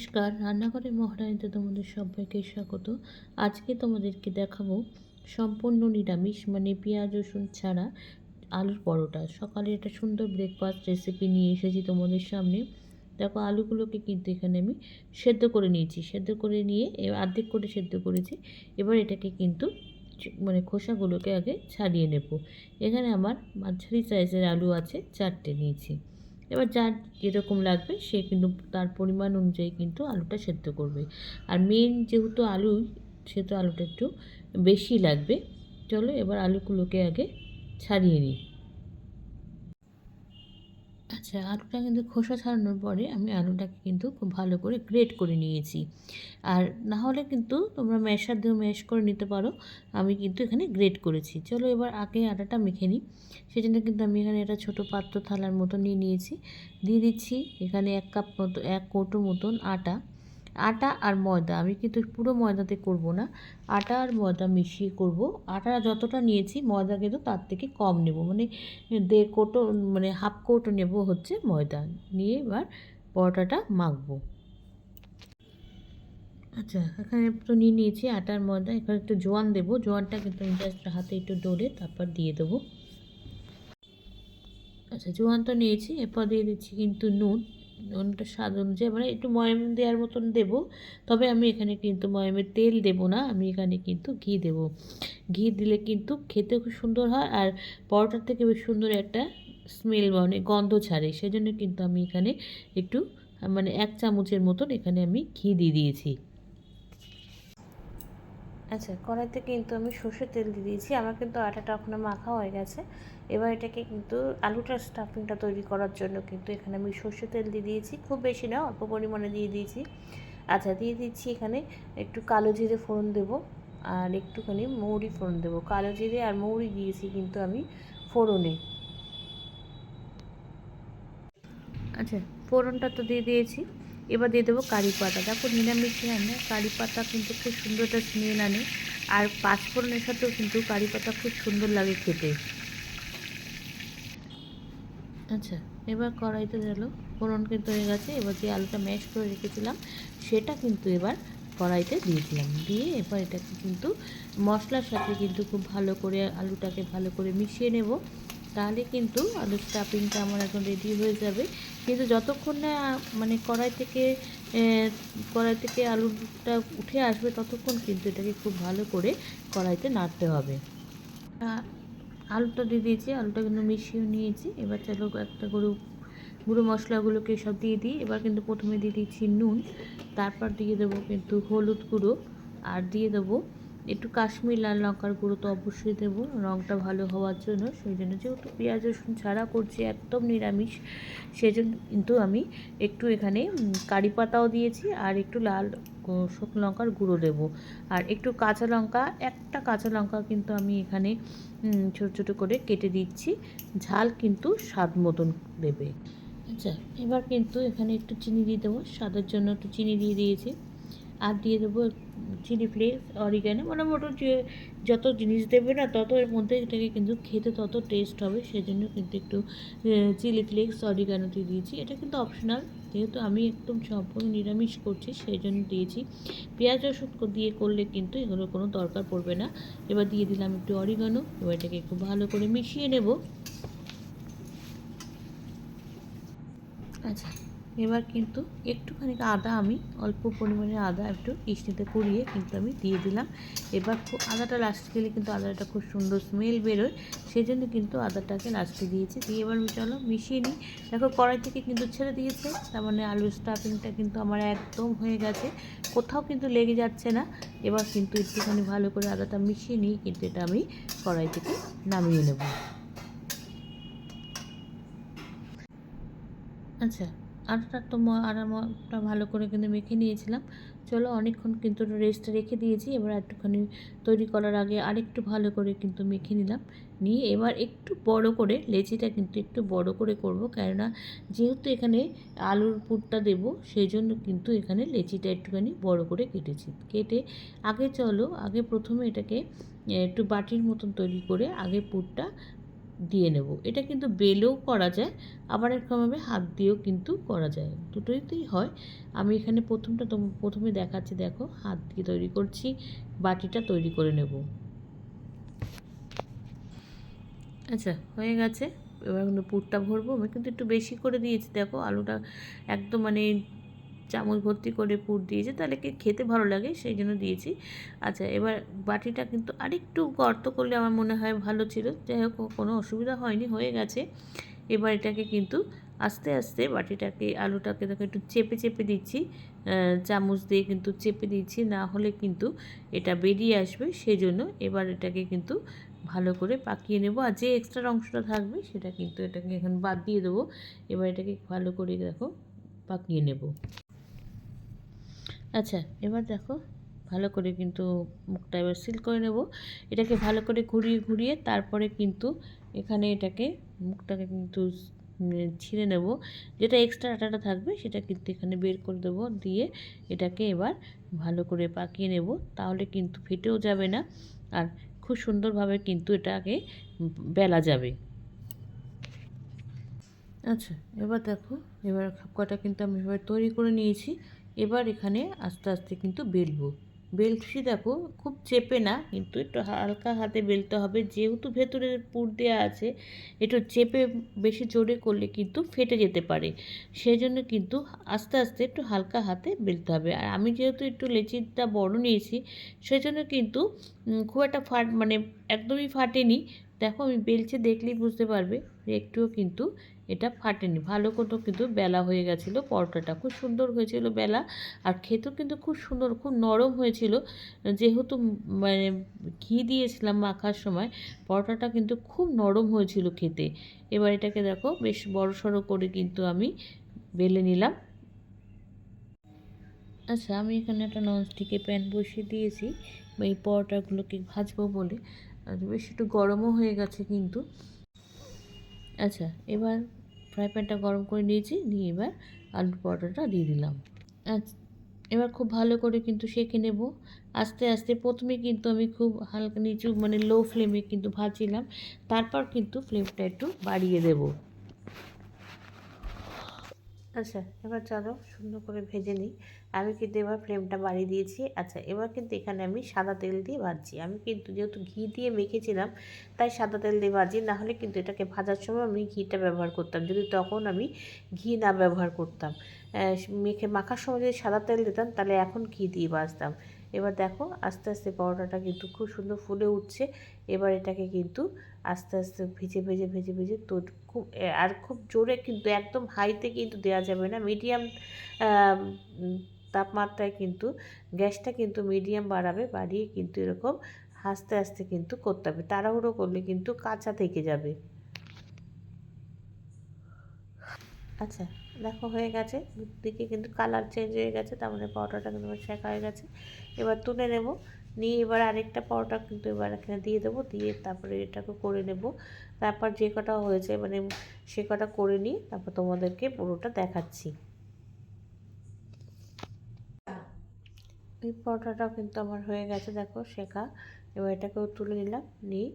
নমস্কার, রান্নাঘরে মহারানীতে তোমাদের সবাইকে স্বাগত। আজকে তোমাদেরকে দেখাবো সম্পূর্ণ নিরামিষ, মানে পেঁয়াজ রসুন ছাড়া আলুর পরোটা। সকালে একটা সুন্দর ব্রেকফাস্ট রেসিপি নিয়ে এসেছি তোমাদের সামনে। দেখো, আলুগুলোকে কিন্তু এখানে আমি সেদ্ধ করে নিয়েছি। সেদ্ধ করে নিয়ে অর্ধেক করে সেদ্ধ করেছি। এবার এটাকে কিন্তু মানে খোসাগুলোকে আগে ছাড়িয়ে নেব। এখানে আমার মাঝারি সাইজের আলু আছে, 4টে নিয়েছি। এবার যার যেরকম লাগবে সে কিন্তু তার পরিমাণ অনুযায়ী কিন্তু আলুটা সেদ্ধ করবে। আর মেন যেহেতু আলু, সেহেতু আলুটা একটু বেশি লাগবে। চলো এবার আলুগুলোকে আগে ছাড়িয়ে নিই। আচ্ছা, আলুটা কিন্তু খোসা ছাড়ানোর পরে আমি আলুটাকে কিন্তু খুব ভালো করে গ্রেট করে নিয়েছি। আর না হলে কিন্তু তোমরা ম্যাশার দিয়েও ম্যাশ করে নিতে পারো। আমি কিন্তু এখানে গ্রেট করেছি। চলো এবার আগে আটাটা মেখে নিই। সেজন্য কিন্তু আমি এখানে একটা ছোটো পাত্র থালার মতো নিয়ে নিয়েছি। দিয়ে দিচ্ছি এখানে 1 কাপ মতো, 1 কৌটো মতন আটা। আটা আর ময়দা আমি কিন্তু পুরো ময়দাতে করব না, আটা আর ময়দা মিশিয়ে করব। আটা যতটা নিয়েছি ময়দা কিন্তু তার থেকে কম নেব, মানে 1.5 কৌটো, মানে হাফ কৌটো নেব হচ্ছে ময়দা। নিয়ে এবার পরোটাটা মাখবো। আচ্ছা, এখানে তো নিয়ে নিয়েছি আটার ময়দা। এখানে একটু জোয়ান দেবো। জোয়ানটা কিন্তু আমি জাস্ট হাতে একটু ডলে তারপর দিয়ে দেবো। আচ্ছা, জোয়ান তো নিয়েছি। এরপর দিয়ে দিচ্ছি কিন্তু নুন। নুনটা স্বাদ অনুযায়ী, মানে একটু ময়াম দেওয়ার মতন দেবো। তবে আমি এখানে কিন্তু ময়ামের তেল দেবো না, আমি এখানে কিন্তু ঘি দেবো। ঘি দিলে কিন্তু খেতে খুব সুন্দর হয়, আর পরোটার থেকে বেশ সুন্দর একটা স্মেল, মানে গন্ধ ছাড়ে। সেজন্য কিন্তু আমি এখানে একটু, মানে 1 চামচের মতন এখানে আমি ঘি দিয়ে দিয়েছি। আচ্ছা, কড়াইতে কিন্তু আমি সর্ষের তেল দিয়ে দিয়েছি। আমার কিন্তু আটাটা ওখানে মাখা হয়ে গেছে। এবার এটাকে কিন্তু আলুটার স্টাফিংটা তৈরি করার জন্য কিন্তু এখানে আমি সর্ষের তেল দিয়ে দিয়েছি। খুব বেশি না, অল্প পরিমাণে দিয়ে দিয়েছি। আচ্ছা, দিয়ে দিচ্ছি এখানে একটু কালো জিরে ফোড়ন দেবো, আর একটুখানি মৌরি ফোড়ন দেবো। কালো জিরে আর মৌরি দিয়েছি কিন্তু আমি ফোড়নে। আচ্ছা, ফোড়নটা তো দিয়ে দিয়েছি। এবার দিয়ে দেবো কারি পাতা। দেখো, নিরামিষ রান্না কারি পাতা কিন্তু খুব সুন্দর একটা স্মেল আনে। আর পাঁচফোড়নের সাথেও কিন্তু কারি পাতা খুব সুন্দর লাগে খেতে। আচ্ছা, এবার কড়াইতে গেল, ফোড়ন কিন্তু হয়ে গেছে। এবার যে আলুটা ম্যাশ করে রেখেছিলাম সেটা কিন্তু এবার কড়াইতে দিয়ে দিলাম। দিয়ে এবার এটাকে কিন্তু মশলার সাথে কিন্তু খুব ভালো করে আলুটাকে ভালো করে মিশিয়ে নেব। তাহলে কিন্তু আলুর স্টাফিংটা আমার এখন রেডি হয়ে যাবে। কিন্তু যতক্ষণ না মানে কড়াই থেকে আলুটা উঠে আসবে ততক্ষণ কিন্তু এটাকে খুব ভালো করে কড়াইতে নাড়তে হবে। আলুটা দিয়ে দিয়েছি, আলুটা কিন্তু মিশিয়ে নিয়েছি। এবার চলো একটা গুঁড়ো মশলাগুলোকে সব দিয়ে দিই। এবার কিন্তু প্রথমে দিয়ে দিচ্ছি নুন, তারপর দিয়ে দেবো কিন্তু হলুদ গুঁড়ো, আর দিয়ে দেবো একটু কাশ্মীর লাল লঙ্কার গুঁড়ো তো অবশ্যই দেবো রঙটা ভালো হওয়ার জন্য। সেই জন্য যেহেতু পেঁয়াজ রসুন ছাড়া করছি, একদম নিরামিষ, সেজন্য কিন্তু আমি একটু এখানে কারি পাতাও দিয়েছি, আর একটু লাল শুকনো লঙ্কার গুঁড়ো দেবো, আর একটু কাঁচা লঙ্কা, একটা কাঁচা লঙ্কা কিন্তু আমি এখানে ছোটো ছোটো করে কেটে দিচ্ছি। ঝাল কিন্তু স্বাদ মতন দেবে। আচ্ছা, এবার কিন্তু এখানে একটু চিনি দিয়ে দেবো, স্বাদের জন্য একটু চিনি দিয়ে দিয়েছি। আর দিয়ে দেবো চিলি ফ্লেক্স, অরিগ্যানো, মানে মোটামুটি যত জিনিস দেবে না তত এর মধ্যে এটাকে কিন্তু খেতে তত টেস্ট হবে। সেজন্য কিন্তু একটু চিলি ফ্লেক্স, অরিগ্যানো দিয়ে দিয়েছি। এটা কিন্তু অপশনাল, যেহেতু আমি একদম সম্পূর্ণ নিরামিষ করছি সেই জন্য দিয়েছি। পেঁয়াজ রসুন দিয়ে করলে কিন্তু এগুলোর কোনো দরকার পড়বে না। এবার দিয়ে দিলাম একটু অরিগ্যানো। এবার এটাকে একটু ভালো করে মিশিয়ে নেব। আচ্ছা, এবার কিন্তু একটুখানি আদা, আমি অল্প পরিমাণে আদা একটু মিষ্টিতে কুড়িয়ে কিন্তু আমি দিয়ে দিলাম। এবার আদাটা লাস্টে দিলে কিন্তু আদাটা খুব সুন্দর স্মেল বেরোয়, সেই জন্য কিন্তু আদাটাকে লাস্টে দিয়েছি। দিয়ে এবার চলো মিশিয়ে নিই। দেখো, কড়াই থেকে কিন্তু ছেড়ে দিয়েছে, তার মানে আলুর স্টাফিংটা কিন্তু আমার একদম হয়ে গেছে, কোথাও কিন্তু লেগে যাচ্ছে না। এবার কিন্তু একটুখানি ভালো করে আদাটা মিশিয়ে নিই কিন্তু এটা আমি কড়াই থেকে নামিয়ে নেব। আচ্ছা, আটাটা ভালো করে কিন্তু মেখে নিয়েছিলাম। চলো, অনেকক্ষণ কিন্তু রেস্টে রেখে দিয়েছি। এবার একটুখানি তৈরি করার আগে আরেকটু ভালো করে কিন্তু মেখে নিলাম। নিয়ে এবার একটু বড় করে লেচিটা কিন্তু একটু বড় করে করব, কেননা যেহেতু এখানে আলুর পুরটা দেবো সেই জন্য কিন্তু এখানে লেচিটা একটুখানি বড় করে কেটেছি। কেটে আগে প্রথমে এটাকে একটু বাটির মতন তৈরি করে আগে পুরটা দিয়ে নেব। এটা কিন্তু বেলেও করা যায়, আবার এরকমভাবে হাত দিয়েও কিন্তু করা যায়, দুটোইতেই হয়। আমি এখানে প্রথমে দেখাচ্ছি, দেখো হাত দিয়ে তৈরি করছি, বাটিটা তৈরি করে নেব। আচ্ছা, হয়ে গেছে। এবার কিন্তু পুরটা ভরবো। আমি কিন্তু একটু বেশি করে দিয়েছি, দেখো আলুটা একদম মানে চামচ ভর্তি করে পুর দিয়েছি, তাহলে কি খেতে ভালো লাগে, সেই জন্য দিয়েছি। আচ্ছা, এবার বাটিটা কিন্তু আরেকটু গর্ত করলে আমার মনে হয় ভালো ছিল। যাই হোক, কোনো অসুবিধা হয়নি, হয়ে গেছে। এবার এটাকে কিন্তু আস্তে আস্তে বাটিটাকে আলুটাকে দেখো একটু চেপে চেপে দিচ্ছি, চামচ দিয়ে কিন্তু চেপে দিচ্ছি, না হলে কিন্তু এটা বেরিয়ে আসবে। সেই জন্য এবার এটাকে কিন্তু ভালো করে পাকিয়ে নেব, আর যে এক্সট্রা অংশটা থাকবে সেটা কিন্তু এটাকে এখন বাদ দিয়ে দেবো। এবার এটাকে ভালো করে দেখো পাকিয়ে নেব। আচ্ছা, এবার দেখো ভালো করে কিন্তু মুখটা এবার সিল করে নেব। এটাকে ভালো করে ঘুরিয়ে ঘুরিয়ে তারপরে কিন্তু এখানে এটাকে মুখটাকে কিন্তু ছিঁড়ে নেব, যেটা এক্সট্রা আটাটা থাকবে সেটা কিন্তু এখানে বের করে দেবো, দিয়ে এটাকে এবার ভালো করে পাকিয়ে নেব, তাহলে কিন্তু ফেটেও যাবে না, আর খুব সুন্দরভাবে কিন্তু এটাকে বেলা যাবে। আচ্ছা, এবার দেখো, এবার কটা কিন্তু আমি এবার তৈরি করে নিয়েছি। এবার এখানে আস্তে আস্তে কিন্তু বেলবো। বেলছি দেখো, খুব চেপে না, কিন্তু একটু হালকা হাতে বেলতে হবে, যেহেতু ভেতরে পুর দেওয়া আছে। একটু চেপে বেশি জোরে করলে কিন্তু ফেটে যেতে পারে, সেই জন্য কিন্তু আস্তে আস্তে একটু হালকা হাতে বেলতে হবে। আর আমি যেহেতু একটু লেচিটা বড় নিয়েছি, সেই জন্য কিন্তু খুব একটা মানে একদমই ফাটেনি। দেখো, আমি বেলছে দেখলেই বুঝতে পারবে যে একটুও কিন্তু এটা ফাটেনি, ভালো করে কিন্তু বেলা হয়ে গেছিলো। পরোটাটা খুব সুন্দর হয়েছিল বেলা, আর খেতেও কিন্তু খুব সুন্দর, খুব নরম হয়েছিল। যেহেতু মানে ঘি দিয়েছিলাম মাখার সময়, পরোটাটা কিন্তু খুব নরম হয়েছিল খেতে। এবার এটাকে দেখো বেশ বড়সড় করে কিন্তু আমি বেলে নিলাম। আচ্ছা, আমি এখানে একটা ননস্টিকের প্যান বসিয়ে দিয়েছি এই পরোটাগুলোকে ভাজবো বলে, আর বেশ একটু গরমও হয়ে গেছে কিন্তু। আচ্ছা, এবার ফ্রাই প্যানটা গরম করে নিয়েছি, নিয়ে এবার আলুর পরোটাটা দিয়ে দিলাম। আচ্ছা, এবার খুব ভালো করে কিন্তু সেঁকে নেব আস্তে আস্তে। প্রথমে কিন্তু আমি খুব হালকা নিচু মানে লো ফ্লেমে কিন্তু ভাজছিলাম, তারপর কিন্তু ফ্লেমটা একটু বাড়িয়ে দেব। আচ্ছা, এবার চলো সুন্দর করে ভেজে নিই। আমি কিন্তু এবার ফ্লেমটা বাড়িয়ে দিয়েছি। আচ্ছা, এবার কিন্তু এখানে আমি সাদা তেল দিয়ে ভাজছি। আমি কিন্তু যেহেতু ঘি দিয়ে মেখেছিলাম, তাই সাদা তেল দিয়ে ভাজি, নাহলে কিন্তু এটাকে ভাজার সময় আমি ঘিটা ব্যবহার করতাম, যদি তখন আমি ঘি না ব্যবহার করতাম। মাখার সময় যদি সাদা তেল দিতাম, তাহলে এখন ঘি দিয়ে ভাজতাম। এবার দেখো আস্তে আস্তে পরোটাটা কিন্তু খুব সুন্দর ফুলে উঠছে। এবার এটাকে কিন্তু আস্তে আস্তে ভেজে ভেজে ভেজে ভেজে তো খুব, আর খুব জোরে কিন্তু একদম হাইতে কিন্তু দেওয়া যাবে না, মিডিয়াম তাপমাত্রায় কিন্তু গ্যাসটা কিন্তু মিডিয়াম বাড়িয়ে কিন্তু এরকম আস্তে আস্তে কিন্তু করতে হবে, তাড়াহুড়ো করলে কিন্তু কাঁচা থেকে যাবে। আচ্ছা, দেখো হয়ে গেছে, দুদিকে কিন্তু কালার চেঞ্জ হয়ে গেছে, তার মানে পরোটাটা কিন্তু শেখা হয়ে গেছে। এবার তুলে নেব, নিয়ে এবার আরেকটা পরোটা কিন্তু এবার এখানে দিয়ে দেবো, দিয়ে তারপরে এটাকে করে নেব। তারপর যে কটা হয়েছে মানে সে কটা করে নিয়ে তারপর তোমাদেরকে পুরোটা দেখাচ্ছি। এই পরোটাটাও কিন্তু আমার হয়ে গেছে, দেখো শেখা। এবার এটাকেও তুলে নিলাম, নিয়ে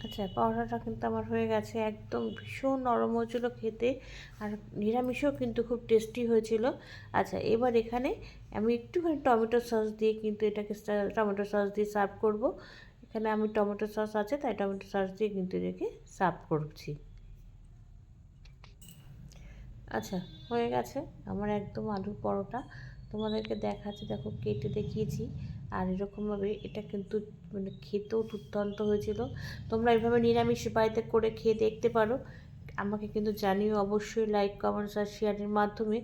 আচ্ছা, পরোটাটা কিন্তু আমার হয়ে গেছে, একদম ভীষণ নরম হয়েছিল খেতে, আর নিরামিষও কিন্তু খুব টেস্টি হয়েছিল। আচ্ছা, এবার এখানে আমি একটুখানি টমেটো সস দিয়ে কিন্তু এটাকে টমেটো সস দিয়ে সার্ভ করব। এখানে আমি টমেটো সস আছে, তাই টমেটো সস দিয়ে কিন্তু এটাকে সার্ভ করছি। আচ্ছা, হয়ে গেছে আমার একদম আলুর পরোটা, তোমাদেরকে দেখাচ্ছি, দেখো কেটে দেখিয়েছি। আর এরকমভাবে এটা কিন্তু মানে খেতেও দুর্দান্ত হয়েছিল। তোমরা এইভাবে নিরামিষ বাড়িতে করে খেয়ে দেখতে পারো, আমাকে কিন্তু জানিও অবশ্যই লাইক কমেন্টস আর শেয়ারের মাধ্যমে।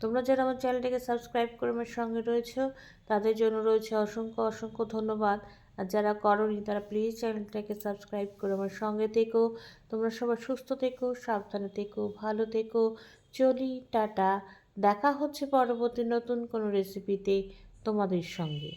তোমরা যারা আমার চ্যানেলটাকে সাবস্ক্রাইব করে আমার সঙ্গে রয়েছো, তাদের জন্য রয়েছে অসংখ্য অসংখ্য ধন্যবাদ। আর যারা করোনি তারা প্লিজ চ্যানেলটাকে সাবস্ক্রাইব করে আমার সঙ্গে থেকো। তোমরা সবাই সুস্থ থেকো, সাবধানে থেকো, ভালো থেকো। চলি, টাটা। দেখা হচ্ছে পরবর্তী নতুন কোনো রেসিপিতে তোমাদের সঙ্গে।